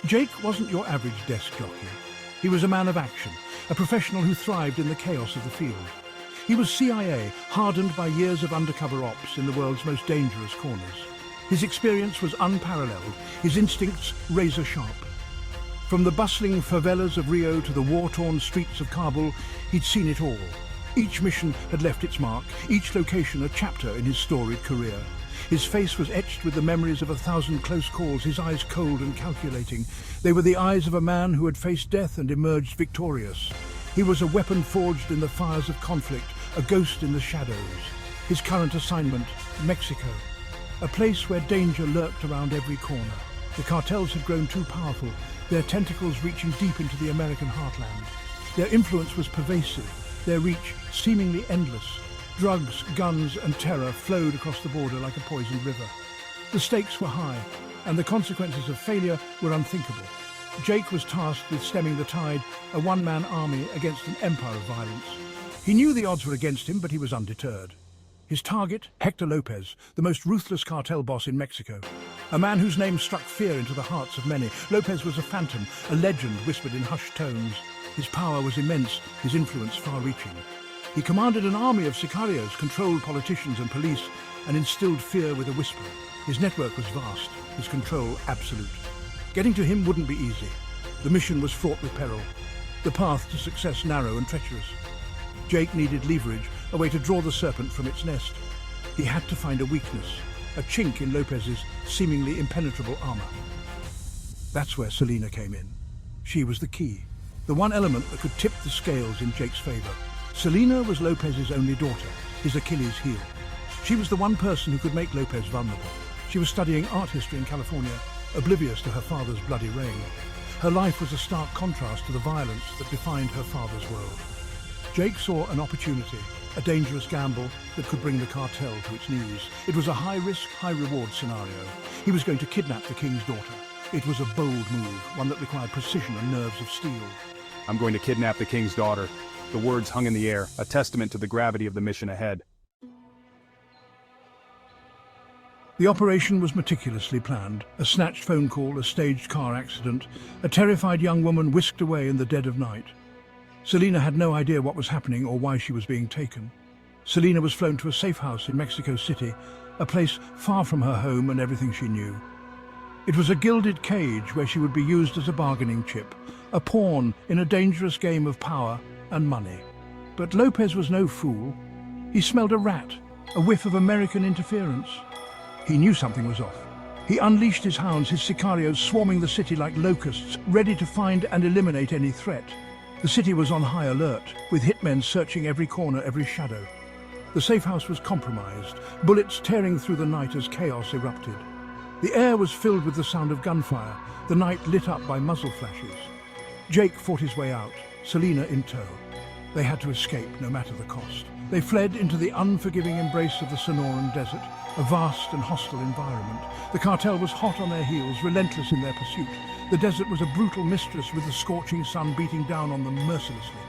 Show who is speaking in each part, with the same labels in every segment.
Speaker 1: Jake wasn't your average desk jockey. He was a man of action, a professional who thrived in the chaos of the field. He was CIA, hardened by years of undercover ops in the world's most dangerous corners. His experience was unparalleled, his instincts razor-sharp. From the bustling favelas of Rio to the war-torn streets of Kabul, he'd seen it all. Each mission had left its mark, each location a chapter in his storied career. His face was etched with the memories of 1,000 close calls, his eyes cold and calculating. They were the eyes of a man who had faced death and emerged victorious. He was a weapon forged in the fires of conflict, a ghost in the shadows. His current assignment, Mexico, a place where danger lurked around every corner. The cartels had grown too powerful, their tentacles reaching deep into the American heartland. Their influence was pervasive, their reach seemingly endless. Drugs, guns and terror flowed across the border like a poisoned river. The stakes were high, and the consequences of failure were unthinkable. Jake was tasked with stemming the tide, a one-man army against an empire of violence. He knew the odds were against him, but he was undeterred. His target, Hector Lopez, the most ruthless cartel boss in Mexico. A man whose name struck fear into the hearts of many. Lopez was a phantom, a legend whispered in hushed tones. His power was immense, his influence far-reaching. He commanded an army of sicarios, controlled politicians and police, and instilled fear with a whisper. His network was vast, his control absolute. Getting to him wouldn't be easy. The mission was fraught with peril. The path to success narrow and treacherous. Jake needed leverage, a way to draw the serpent from its nest. He had to find a weakness, a chink in Lopez's seemingly impenetrable armor. That's where Selena came in. She was the key, the one element that could tip the scales in Jake's favor. Selena was Lopez's only daughter, his Achilles heel. She was the one person who could make Lopez vulnerable. She was studying art history in California, oblivious to her father's bloody reign. Her life was a stark contrast to the violence that defined her father's world. Jake saw an opportunity, a dangerous gamble that could bring the cartel to its knees. It was a high-risk, high-reward scenario. He was going to kidnap the king's daughter. It was a bold move, one that required precision and nerves of steel.
Speaker 2: I'm going to kidnap the king's daughter. The words hung in the air, a testament to the gravity of the mission ahead.
Speaker 1: The operation was meticulously planned. A snatched phone call, a staged car accident, a terrified young woman whisked away in the dead of night. Selena had no idea what was happening or why she was being taken. Selena was flown to a safe house in Mexico City, a place far from her home and everything she knew. It was a gilded cage where she would be used as a bargaining chip, a pawn in a dangerous game of power and money. But Lopez was no fool. He smelled a rat, a whiff of American interference. He knew something was off. He unleashed his hounds, his sicarios swarming the city like locusts, ready to find and eliminate any threat. The city was on high alert, with hitmen searching every corner, every shadow. The safe house was compromised, bullets tearing through the night as chaos erupted. The air was filled with the sound of gunfire, the night lit up by muzzle flashes. Jake fought his way out, Selena in tow. They had to escape, no matter the cost. They fled into the unforgiving embrace of the Sonoran Desert, a vast and hostile environment. The cartel was hot on their heels, relentless in their pursuit. The desert was a brutal mistress with the scorching sun beating down on them mercilessly.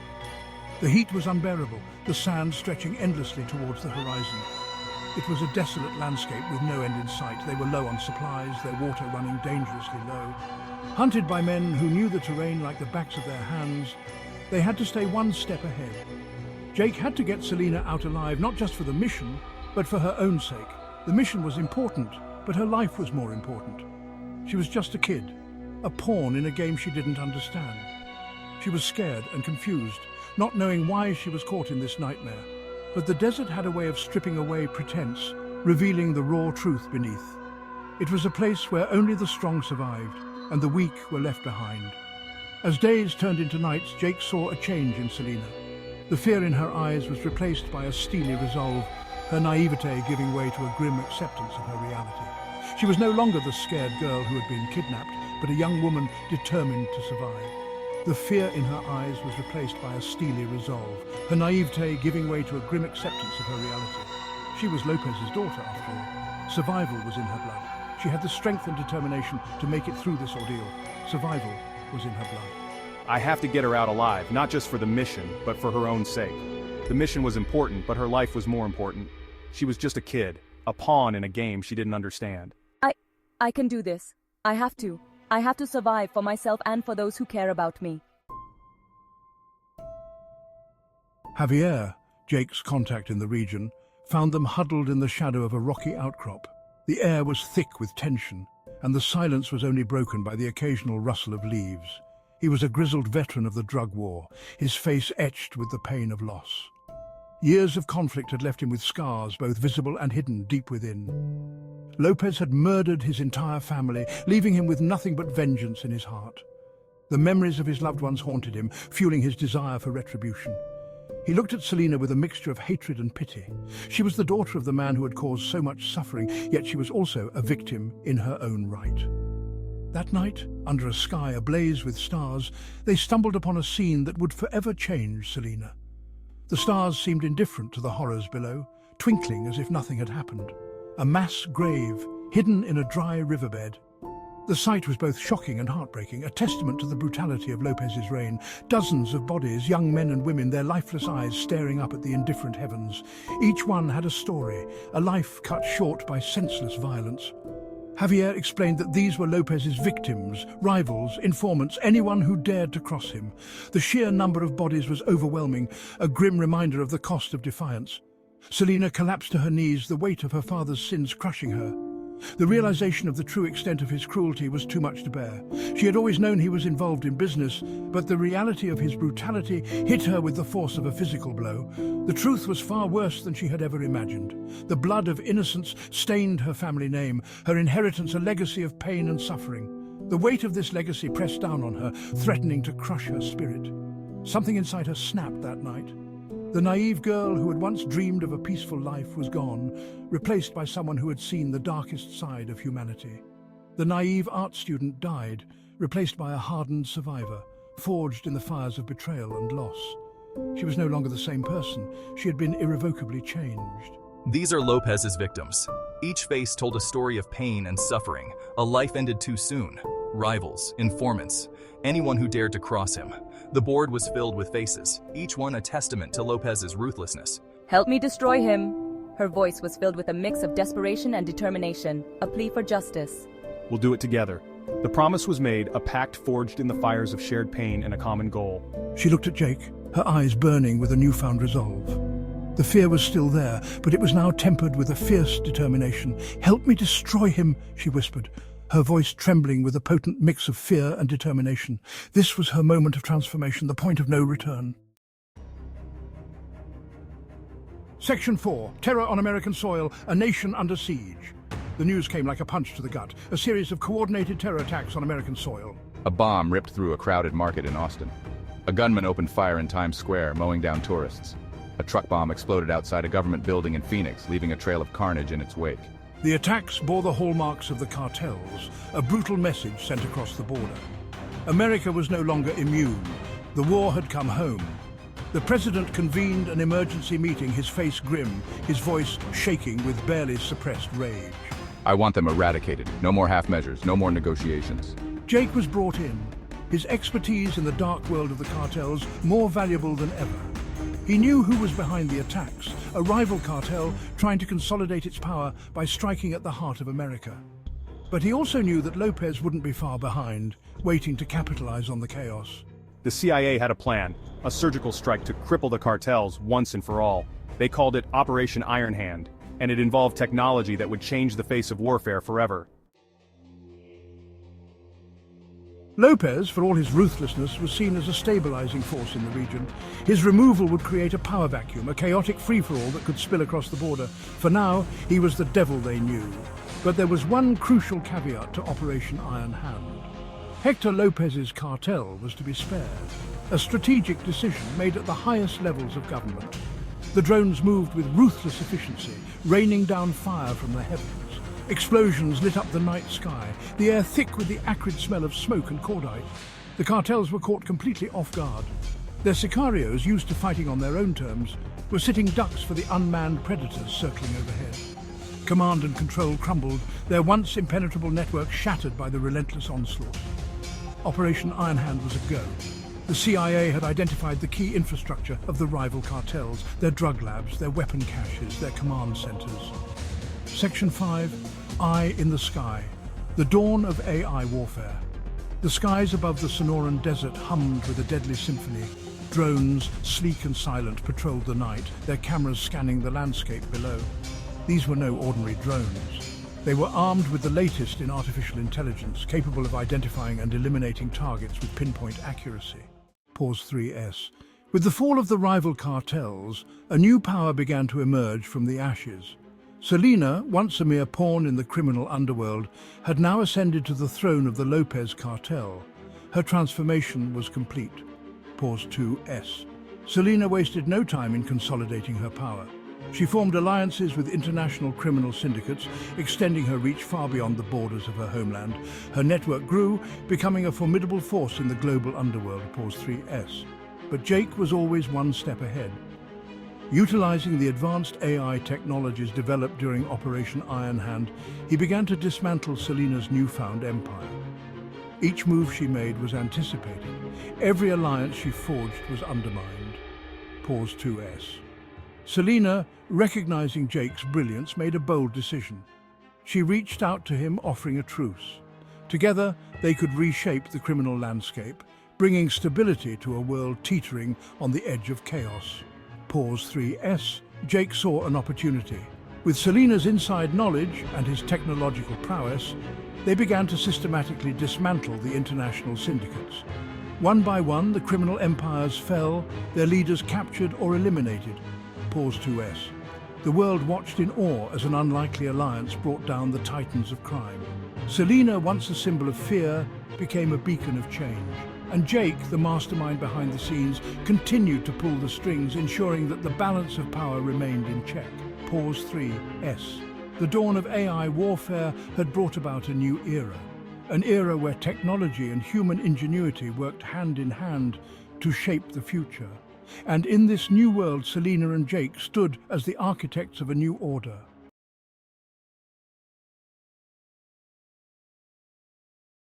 Speaker 1: The heat was unbearable, the sand stretching endlessly towards the horizon. It was a desolate landscape with no end in sight. They were low on supplies, their water running dangerously low. Hunted by men who knew the terrain like the backs of their hands, they had to stay one step ahead. Jake had to get Selena out alive, not just for the mission, but for her own sake. The mission was important, but her life was more important. She was just a kid, a pawn in a game she didn't understand. She was scared and confused, not knowing why she was caught in this nightmare. But the desert had a way of stripping away pretense, revealing the raw truth beneath. It was a place where only the strong survived, and the weak were left behind. As days turned into nights, Jake saw a change in Selena. The fear in her eyes was replaced by a steely resolve, her naivete giving way to a grim acceptance of her reality. She was no longer the scared girl who had been kidnapped, but a young woman determined to survive. The fear in her eyes was replaced by a steely resolve, her naivete giving way to a grim acceptance of her reality. She was Lopez's daughter, after all. Survival was in her blood. She had the strength and determination to make it through this ordeal. Survival was in her blood.
Speaker 2: I have to get her out alive, not just for the mission, but for her own sake. The mission was important, but her life was more important. She was just a kid, a pawn in a game she didn't understand.
Speaker 3: I can do this. I have to. I have to survive for myself and for those who care about me.
Speaker 1: Javier, Jake's contact in the region, found them huddled in the shadow of a rocky outcrop. The air was thick with tension, and the silence was only broken by the occasional rustle of leaves. He was a grizzled veteran of the drug war, his face etched with the pain of loss. Years of conflict had left him with scars, both visible and hidden deep within. Lopez had murdered his entire family, leaving him with nothing but vengeance in his heart. The memories of his loved ones haunted him, fueling his desire for retribution. He looked at Selena with a mixture of hatred and pity. She was the daughter of the man who had caused so much suffering, yet she was also a victim in her own right. That night, under a sky ablaze with stars, they stumbled upon a scene that would forever change Selena. The stars seemed indifferent to the horrors below, twinkling as if nothing had happened. A mass grave, hidden in a dry riverbed. The sight was both shocking and heartbreaking, a testament to the brutality of Lopez's reign. Dozens of bodies, young men and women, their lifeless eyes staring up at the indifferent heavens. Each one had a story, a life cut short by senseless violence. Javier explained that these were Lopez's victims, rivals, informants, anyone who dared to cross him. The sheer number of bodies was overwhelming, a grim reminder of the cost of defiance. Selena collapsed to her knees, the weight of her father's sins crushing her. The realization of the true extent of his cruelty was too much to bear. She had always known he was involved in business, but the reality of his brutality hit her with the force of a physical blow. The truth was far worse than she had ever imagined. The blood of innocence stained her family name, her inheritance a legacy of pain and suffering. The weight of this legacy pressed down on her, threatening to crush her spirit. Something inside her snapped that night. The naive girl who had once dreamed of a peaceful life was gone, replaced by someone who had seen the darkest side of humanity. The naive art student died, replaced by a hardened survivor, forged in the fires of betrayal and loss. She was no longer the same person. She had been irrevocably changed.
Speaker 4: These are Lopez's victims. Each face told a story of pain and suffering, a life ended too soon. Rivals, informants, anyone who dared to cross him. The board was filled with faces, each one a testament to Lopez's ruthlessness.
Speaker 3: Help me destroy him. Her voice was filled with a mix of desperation and determination, a plea for justice.
Speaker 2: We'll do it together. The promise was made, a pact forged in the fires of shared pain and a common goal.
Speaker 1: She looked at Jake, her eyes burning with a newfound resolve. The fear was still there, but it was now tempered with a fierce determination. "Help me destroy him," she whispered, her voice trembling with a potent mix of fear and determination. This was her moment of transformation, the point of no return. Section 4. Terror on American soil, a nation under siege. The news came like a punch to the gut, a series of coordinated terror attacks on American soil.
Speaker 5: A bomb ripped through a crowded market in Austin. A gunman opened fire in Times Square, mowing down tourists. A truck bomb exploded outside a government building in Phoenix, leaving a trail of carnage in its wake.
Speaker 1: The attacks bore the hallmarks of the cartels, a brutal message sent across the border. America was no longer immune. The war had come home. The president convened an emergency meeting, his face grim, his voice shaking with barely suppressed rage.
Speaker 5: I want them eradicated. No more half measures, no more negotiations.
Speaker 1: Jake was brought in, his expertise in the dark world of the cartels more valuable than ever. He knew who was behind the attacks, a rival cartel trying to consolidate its power by striking at the heart of America. But he also knew that Lopez wouldn't be far behind, waiting to capitalize on the chaos.
Speaker 2: The CIA had a plan, a surgical strike to cripple the cartels once and for all. They called it Operation Iron Hand, and it involved technology that would change the face of warfare forever.
Speaker 1: Lopez, for all his ruthlessness, was seen as a stabilizing force in the region. His removal would create a power vacuum, a chaotic free-for-all that could spill across the border. For now, he was the devil they knew. But there was one crucial caveat to Operation Iron Hand. Hector Lopez's cartel was to be spared, a strategic decision made at the highest levels of government. The drones moved with ruthless efficiency, raining down fire from the heavens. Explosions lit up the night sky, the air thick with the acrid smell of smoke and cordite. The cartels were caught completely off guard. Their sicarios, used to fighting on their own terms, were sitting ducks for the unmanned predators circling overhead. Command and control crumbled, their once impenetrable network shattered by the relentless onslaught. Operation Iron Hand was a go. The CIA had identified the key infrastructure of the rival cartels, their drug labs, their weapon caches, their command centers. Section 5. Eye in the Sky. The dawn of AI warfare. The skies above the Sonoran Desert hummed with a deadly symphony. Drones, sleek and silent, patrolled the night, their cameras scanning the landscape below. These were no ordinary drones. They were armed with the latest in artificial intelligence, capable of identifying and eliminating targets with pinpoint accuracy. Pause 3S. With the fall of the rival cartels, a new power began to emerge from the ashes. Selena, once a mere pawn in the criminal underworld, had now ascended to the throne of the Lopez cartel. Her transformation was complete. Pause 2S. Selena wasted no time in consolidating her power. She formed alliances with international criminal syndicates, extending her reach far beyond the borders of her homeland. Her network grew, becoming a formidable force in the global underworld. Pause 3S. But Jake was always one step ahead. Utilizing the advanced AI technologies developed during Operation Iron Hand, he began to dismantle Selena's newfound empire. Each move she made was anticipated. Every alliance she forged was undermined. Pause 2S. Selena, recognizing Jake's brilliance, made a bold decision. She reached out to him, offering a truce. Together, they could reshape the criminal landscape, bringing stability to a world teetering on the edge of chaos. Pause 3S. Jake saw an opportunity. With Selena's inside knowledge and his technological prowess, they began to systematically dismantle the international syndicates. One by one, the criminal empires fell, their leaders captured or eliminated. Pause 2S. The world watched in awe as an unlikely alliance brought down the titans of crime. Selena, once a symbol of fear, became a beacon of change. And Jake, the mastermind behind the scenes, continued to pull the strings, ensuring that the balance of power remained in check. Pause 3S. The dawn of AI warfare had brought about a new era. An era where technology and human ingenuity worked hand in hand to shape the future. And in this new world, Selena and Jake stood as the architects of a new order.